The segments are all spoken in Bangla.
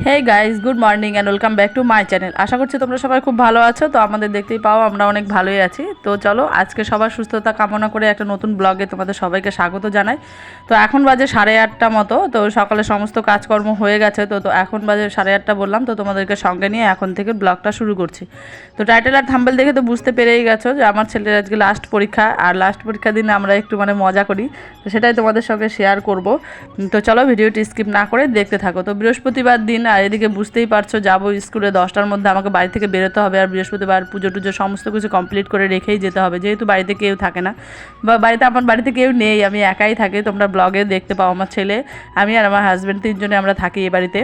Hey guys, good morning and welcome back to my channel. আশা করছি তোমরা সবাই খুব ভালো আছো। তো আমাদের দেখতেই পাও আমরা অনেক ভালোই আছি। তো চলো আজকে সবার সুস্থতা কামনা করে একটা নতুন ব্লগে তোমাদের সবাইকে স্বাগত জানাই। তো এখন বাজে 8:30 মতো। তো সকালে সমস্ত কাজকর্ম হয়ে গেছে। তো এখন বাজে 8:30 বললাম। তো তোমাদেরকে সঙ্গে নিয়ে এখন থেকে ব্লগটা শুরু করছি। তো টাইটেল আর থাম্বেল দেখে তো বুঝতে পেরেই গেছো যে আমার ছেলের আজকে লাস্ট পরীক্ষা। আর লাস্ট পরীক্ষার দিনে আমরা একটু মজা করি। তো সেটাই তোমাদের সঙ্গে শেয়ার করব। তো চলো ভিডিওটি স্কিপ না করে দেখতে থাকো। তো বৃহস্পতিবার দিন, আর এদিকে বুঝতেই পারছো যাবো স্কুলে 10টার মধ্যে আমাকে বাড়ি থেকে বেরোতে হবে। আর বৃহস্পতিবার পুজো টুজো সমস্ত কিছু কমপ্লিট করে রেখেই যেতে হবে, যেহেতু বাড়িতে কেউ থাকে না, বা আমার বাড়িতে কেউ নেই, আমি একাই থাকি। তোমরা ব্লগে দেখতে পাও আমার ছেলে, আমি আর আমার হাজব্যান্ড, তিনজনে আমরা থাকি এই বাড়িতে।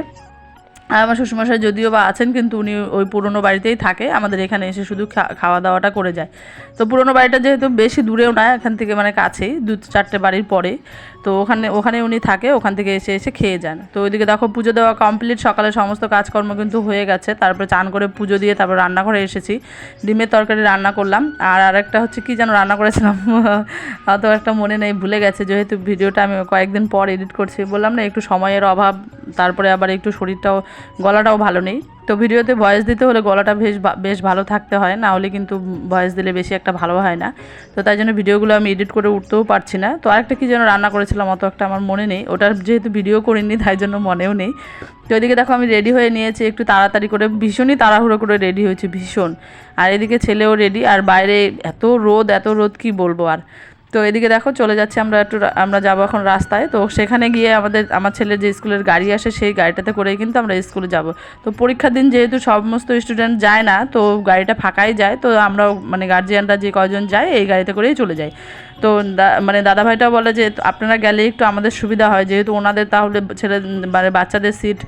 আর আমার শ্বশুরমশাই যদিও বা আছেন, কিন্তু উনি ওই পুরনো বাড়িতেই থাকে, আমাদের এখানে এসে শুধু খাওয়া দাওয়াটা করে যায়। তো পুরনো বাড়িটা যেহেতু বেশি দূরেও না, এখান থেকে কাছেই 2-4টে বাড়ির পরে। তো ওখানে উনি থাকে, ওখান থেকে এসে এসে খেয়ে যান। তো ওইদিকে দেখো পুজো দেওয়া কমপ্লিট, সকালে সমস্ত কাজকর্ম কিন্তু হয়ে গেছে। তারপরে চান করে পুজো দিয়ে তারপর রান্নাঘরে এসেছি, ডিমের তরকারি রান্না করলাম। আর আরেকটা হচ্ছে কি যেন রান্না করেছিলাম অত একটা মনে নেই, ভুলে গেছে, যেহেতু ভিডিওটা আমি কয়েকদিন পর এডিট করছি। বললাম না একটু সময়ের অভাব, তারপরে আবার একটু গলাটাও ভালো নেই। তো ভিডিওতে ভয়েস দিতে হলে গলাটা বেশ ভালো থাকতে হয়, না হলে কিন্তু ভয়েস দিলে বেশি একটা ভালো হয় না। তো তাই জন্য ভিডিওগুলো আমি এডিট করে উঠতেও পারছি না। তো আরেকটা কী যেন রান্না করেছিলাম, অত একটা আমার মনে নেই, ওটার যেহেতু ভিডিও করিনি তাই জন্য মনেও নেই। তো এদিকে দেখো আমি রেডি হয়ে নিয়েছি একটু তাড়াতাড়ি করে, ভীষণই তাড়াহুড়ো করে রেডি হয়েছি ভীষণ। আর এদিকে ছেলেও রেডি, আর বাইরে এত রোদ কি বলবো আর। তো এদিকে দেখো চলে যাচ্ছি আমরা যাবো এখন রাস্তায়। তো সেখানে গিয়ে আমার ছেলের যে স্কুলের গাড়ি আসে, সেই গাড়িটাতে করেই কিন্তু আমরা স্কুলে যাব। তো পরীক্ষার দিন যেহেতু সমস্ত স্টুডেন্ট যায় না, তো গাড়িটা ফাঁকাই যায়। তো আমরাও গার্জিয়ানরা যে কয়জন যায় এই গাড়িতে করেই চলে যাই। তো দাদাভাইটাও বলে যে আপনারা গেলে একটু আমাদের সুবিধা হয়, যেহেতু ওনাদের তাহলে বাচ্চাদের সিট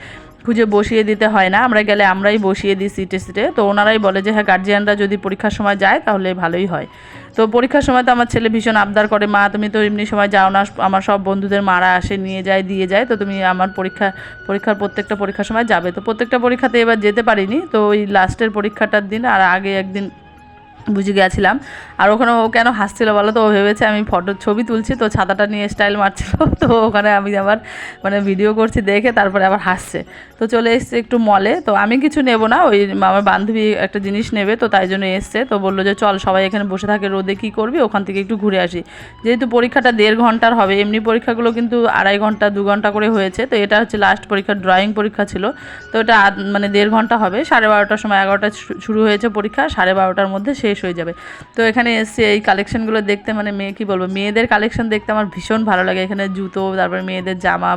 খুঁজে বসিয়ে দিতে হয় না, আমরা গেলে আমরাই বসিয়ে দিই সিটে। তো ওনারাই বলে যে হ্যাঁ, গার্জিয়ানরা যদি পরীক্ষার সময় যায় তাহলে ভালোই হয়। তো পরীক্ষার সময় তো আমার ছেলে ভীষণ আবদার করে, মা তুমি তো এমনি সময় যাও না, আমার সব বন্ধুদের মারা আসে, নিয়ে যায় দিয়ে যায়, তো তুমি আমার পরীক্ষার প্রত্যেকটা পরীক্ষার সময় যাবে। তো প্রত্যেকটা পরীক্ষাতে এবার যেতে পারিনি। তো ওই লাস্টের পরীক্ষাটার দিন আর আগে একদিন বুঝে গেছিলাম। আর ওখানে ও কেন হাসছিল বলো তো, ও ভেবেছে আমি ছবি তুলছি, তো ছাতাটা নিয়ে স্টাইল মারছিল। তো ওখানে আমি আবার ভিডিও করছি দেখে তারপরে আবার হাসছে। তো চলে এসছে একটু মলে। তো আমি কিছু নেব না, ওই আমার বান্ধবী একটা জিনিস নেবে, তো তাই জন্য এসছে। তো বললো যে চল সবাই এখানে বসে থাকে, রোদে কী করবি, ওখান থেকে একটু ঘুরে আসি। যেহেতু পরীক্ষাটা 1.5 ঘন্টার হবে, এমনি পরীক্ষাগুলো কিন্তু 2.5 ঘন্টা 2 ঘন্টা করে হয়েছে। তো এটা হচ্ছে লাস্ট পরীক্ষা, ড্রয়িং পরীক্ষা ছিল। তো এটা 1.5 ঘন্টা হবে। 12:30টার সময়, 11টা শুরু হয়েছে পরীক্ষা, 12:30টার মধ্যে শেষ হয়ে যাবে। তো এখানে এসে এই কালেকশনগুলো দেখতে, কী বলবো, মেয়েদের কালেকশন দেখতে আমার ভীষণ ভালো লাগে। এখানে জুতো, তারপরে মেয়েদের জামা,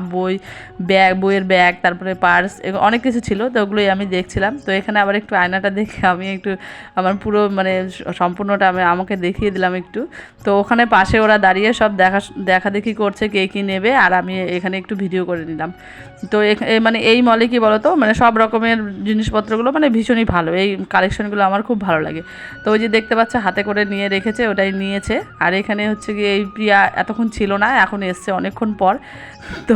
বইয়ের ব্যাগ, তারপরে পার্স, অনেক কিছু ছিল। তো ওগুলোই আমি দেখছিলাম। তো এখানে আবার একটু আয়নাটা দেখে আমি একটু আমার পুরো সম্পূর্ণটা আমাকে দেখিয়ে দিলাম একটু। তো ওখানে পাশে ওরা দাঁড়িয়ে সব দেখা দেখি করছে কে কী নেবে, আর আমি এখানে একটু ভিডিও করে নিলাম। তো এই মলে কি বলো তো, সব রকমের জিনিসপত্রগুলো ভীষণই ভালো, এই কালেকশনগুলো আমার খুব ভালো লাগে। তো ওই যে দেখতে পাচ্ছে হাতে করে নিয়ে রেখেছে, ওটাই নিয়েছে। আর এখানে হচ্ছে গিয়ে এই প্রিয়া এতক্ষণ ছিল না, এখন এসছে অনেকক্ষণ পর। তো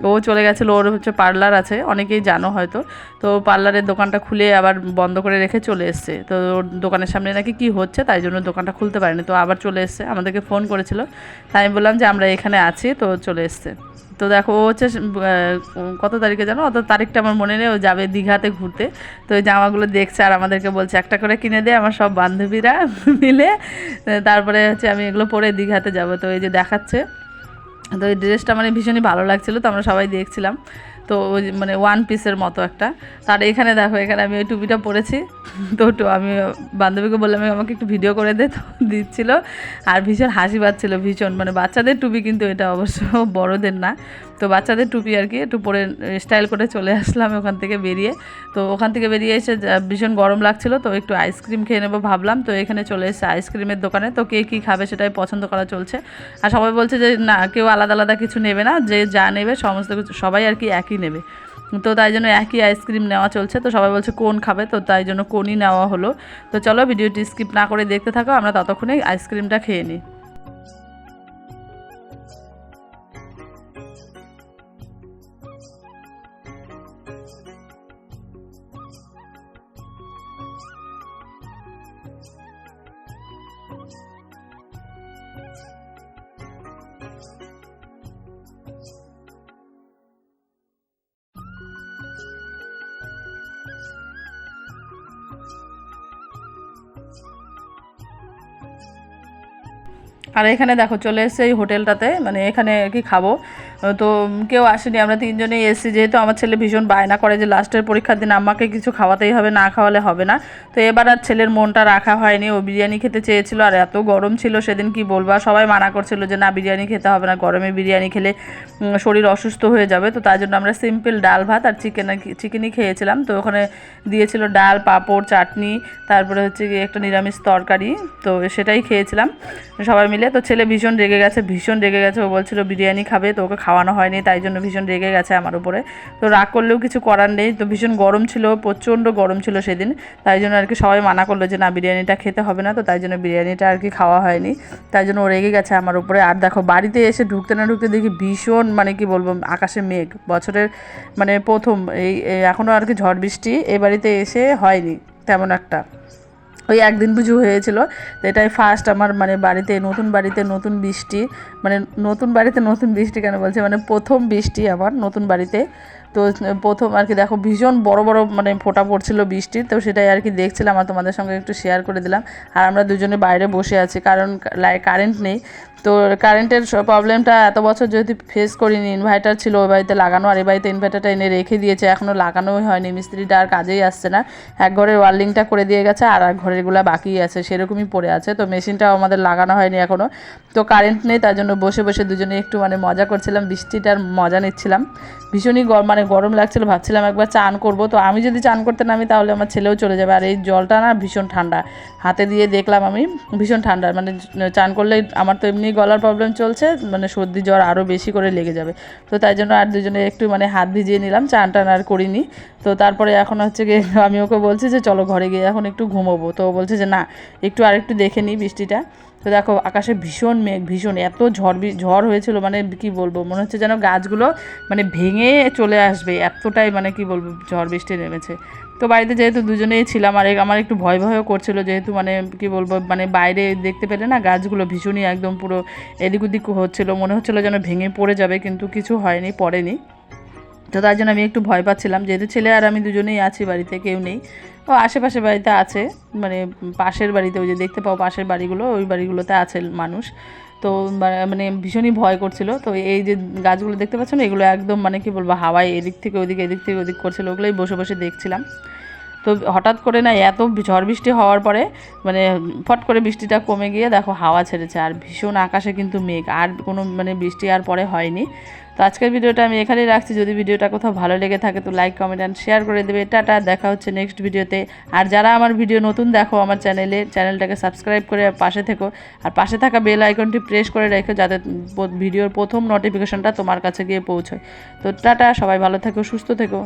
ও চলে গেছিলো, ওর হচ্ছে পার্লার আছে, অনেকেই জানো হয়তো। তো পার্লারের দোকানটা খুলে আবার বন্ধ করে রেখে চলে এসছে। তো ওর দোকানের সামনে নাকি কি হচ্ছে, তাই জন্য দোকানটা খুলতে পারেনি। তো আবার চলে এসছে, আমাদেরকে ফোন করেছিল, তাই আমি বললাম যে আমরা এখানে আছি, তো চলে এসছে। তো দেখো ও হচ্ছে কত তারিখে জানো, অত তারিখটা আমার মনে নেই, ও যাবে দীঘাতে ঘুরতে। তো ওই জামাগুলো দেখছে আর আমাদেরকে বলছে একটা করে কিনে দে, আমার সব বান্ধবীরা মিলে। তারপরে হচ্ছে আমি এগুলো পরে দীঘাতে যাব। তো এই যে দেখাচ্ছে। তো এই ড্রেসটা ভীষণই ভালো লাগছিলো, তো আমরা সবাই দেখছিলাম। তো ওই ওয়ান পিসের মতো একটা। তার এখানে দেখো, এখানে আমি ওই টুপিটা পরেছি। তো আমি বান্ধবীকে বললাম আমাকে একটু ভিডিও করে দে, তো দিচ্ছিল। আর ভীষণ হাসি পাচ্ছিল ভীষণ, বাচ্চাদের টুপি কিন্তু এটা অবশ্য বড়দের না। তো বাচ্চাদের টুপি আর কি, একটু পরে স্টাইল করে চলে আসলাম ওখান থেকে বেরিয়ে। তো ওখান থেকে বেরিয়ে এসে ভীষণ গরম লাগছিল, তো একটু আইসক্রিম খেয়ে নেবো ভাবলাম। তো এখানে চলে এসেছে আইসক্রিমের দোকানে। তো কে কী খাবে সেটাই পছন্দ করা চলছে। আর সবাই বলছে যে না, কেউ আলাদা আলাদা কিছু নেবে না, যে যা নেবে সমস্ত কিছু সবাই আর কি একই নেবে। তো তাই জন্য একই আইসক্রিম নেওয়া চলছে। তো সবাই বলছে কোন খাবে, তো তাই জন্য কোনই নেওয়া হলো। তো চলো ভিডিওটি স্কিপ না করে দেখতে থাকো, আমরা ততক্ষণে আইসক্রিমটা খেয়ে নিই। আর এখানে দেখো চলে এসেছে এই হোটেলটাতে, মানে এখানে আর কি খাবো। তো কেউ আসেনি, আমরা তিনজনেই এসেছি। যেহেতু আমার ছেলে ভীষণ বায়না করে যে লাস্টের পরীক্ষার দিন আমাকে কিছু খাওয়াতেই হবে, না খাওয়ালে হবে না। তো এবার আর ছেলের মনটা রাখা হয়নি, ও বিরিয়ানি খেতে চেয়েছিল। আর এত গরম ছিল সেদিন কি বলবো, সবাই মানা করছিল যে না বিরিয়ানি খেতে হবে না, গরমে বিরিয়ানি খেলে শরীর অসুস্থ হয়ে যাবে। তো তাই জন্য আমরা সিম্পল ডাল ভাত আর চিকেনই খেয়েছিলাম। তো ওখানে দিয়েছিল ডাল, পাঁপড়, চাটনি, তারপরে হচ্ছে গিয়ে একটা নিরামিষ তরকারি। তো সেটাই খেয়েছিলাম সবাই মিলে। তো ছেলে ভীষণ রেগে গেছে, ও বলছিল বিরিয়ানি খাবে, তো ওকে খাওয়ানো হয়নি, তাই জন্য ভীষণ রেগে গেছে আমার উপরে। তো রাগ করলেও কিছু করার নেই। তো ভীষণ গরম ছিল, প্রচণ্ড গরম ছিল সেদিন, তাই জন্য আর কি সবাই মানা করলো যে না বিরিয়ানিটা খেতে হবে না। তো তাই জন্য বিরিয়ানিটা আর কি খাওয়া হয়নি, তাই জন্য ও রেগে গেছে আমার উপরে। আর দেখো বাড়িতে এসে ঢুকতে না ঢুকতে দেখি ভীষণ মানে কি বলবো আকাশে মেঘ, বছরের মানে প্রথম এই এখনও আর কি ঝড় বৃষ্টি এ বাড়িতে এসে হয়নি তেমন একটা। ওই একদিন বুঝু হয়েছিল, তো এটাই ফার্স্ট আমার মানে নতুন বাড়িতে নতুন বৃষ্টি, মানে নতুন বাড়িতে নতুন বৃষ্টি কেন বলছে, মানে প্রথম বৃষ্টি আমার নতুন বাড়িতে। তো প্রথম আর কি দেখো ভীষণ বড় বড় মানে ফোঁটা পড়ছিল বৃষ্টির, তো সেটাই আর কি দেখছিলাম আর তোমাদের সঙ্গে একটু শেয়ার করে দিলাম। আর আমরা দুজনে বাইরে বসে আছি, কারণ কারেন্ট নেই। তো কারেন্টের প্রবলেমটা এত বছর যেহেতু ফেস করিনি, ইনভার্টার ছিল ওই বাড়িতে লাগানো, আর এই বাড়িতে ইনভার্টারটা এনে রেখে দিয়েছে, এখনও লাগানোই হয়নি, মিস্ত্রিটা আর কাজেই আসছে না। এক ঘরের ওয়ার্লিংটা করে দিয়ে গেছে, আর এক ঘরেরগুলো বাকি আছে, সেরকমই পড়ে আছে। তো মেশিনটাও আমাদের লাগানো হয়নি এখনও। তো কারেন্ট নেই, তার জন্য বসে বসে দুজনে একটু মানে মজা করছিলাম, বৃষ্টিটার মজা নিচ্ছিলাম। ভীষণই মানে গরম লাগছিল, ভাবছিলাম একবার চান করব। তো আমি যদি চান করতে নামি তাহলে আমার ছেলেও চলে যাবে। আর এই জলটা না ভীষণ ঠান্ডা, হাতে দিয়ে দেখলাম আমি ভীষণ ঠান্ডা, মানে চান করলে আমার তো এমনি গলার প্রবলেম চলছে, মানে সর্দি জ্বর আরও বেশি করে লেগে যাবে। তো তাই জন্য আর দুজনে একটু মানে হাত ভিজিয়ে নিলাম, চান টান আর করিনি। তো তারপরে এখন হচ্ছে গিয়ে আমি ওকে বলছি যে চলো ঘরে গিয়ে এখন একটু ঘুমোবো। তো বলছে যে না একটু আরেকটু দেখে নিই বৃষ্টিটা। তো দেখো আকাশে ভীষণ মেঘ, ভীষণ এত ঝড় হয়েছিল, মানে কি বলবো, মনে হচ্ছে যেন গাছগুলো মানে ভেঙে চলে আসবে, এতটাই মানে কি বলবো ঝড় বৃষ্টি নেমেছে। তো বাড়িতে যেহেতু দুজনেই ছিলাম, আর আমার একটু ভয়ও করছিল, যেহেতু মানে কি বলবো মানে বাইরে দেখতে পেলে না গাছগুলো ভীষণই একদম পুরো এদিক ওদিক হচ্ছিলো, মনে হচ্ছিলো যেন ভেঙে পড়ে যাবে, কিন্তু কিছু হয়নি, পড়েনি। তো তার জন্য আমি একটু ভয় পাচ্ছিলাম, যেহেতু ছেলে আর আমি দুজনেই আছি বাড়িতে, কেউ নেই। ও আশেপাশে বাড়িতে আছে, মানে পাশের বাড়িতে ওই যে দেখতে পাও পাশের বাড়িগুলো, ওই বাড়িগুলোতে আছে মানুষ। তো মানে ভীষণই ভয় করছিল। তো এই যে গাছগুলো দেখতে পাচ্ছ না, এগুলো একদম মানে কি বলবো হাওয়ায় এদিক থেকে ওদিক এদিক থেকে ওদিক করছিল, ওগুলোই বসে বসে দেখছিলাম। তো হঠাৎ করে না এত ঝড় বৃষ্টি হওয়ার পরে মানে ফট করে বৃষ্টিটা কমে গিয়ে দেখো হাওয়া ছেড়েছে, আর ভীষণ আকাশে কিন্তু মেঘ, আর কোনো মানে বৃষ্টি আর পরে হয়নি। তো আজকের ভিডিওটা আমি এখানেই রাখছি। যদি ভিডিওটা কোথাও ভালো লেগে থাকে তো লাইক, কমেন্ট অ্যান্ড শেয়ার করে দেবে। টাটা, দেখা হচ্ছে নেক্সট ভিডিওতে। আর যারা আমার ভিডিও নতুন দেখো আমার চ্যানেলটাকে সাবস্ক্রাইব করে পাশে থেকো, আর পাশে থাকা বেল আইকনটি প্রেস করে রেখো, যাতে ভিডিওর প্রথম নোটিফিকেশনটা তোমার কাছে গিয়ে পৌঁছয়। তো টাটা, সবাই ভালো থেকো, সুস্থ থেকো।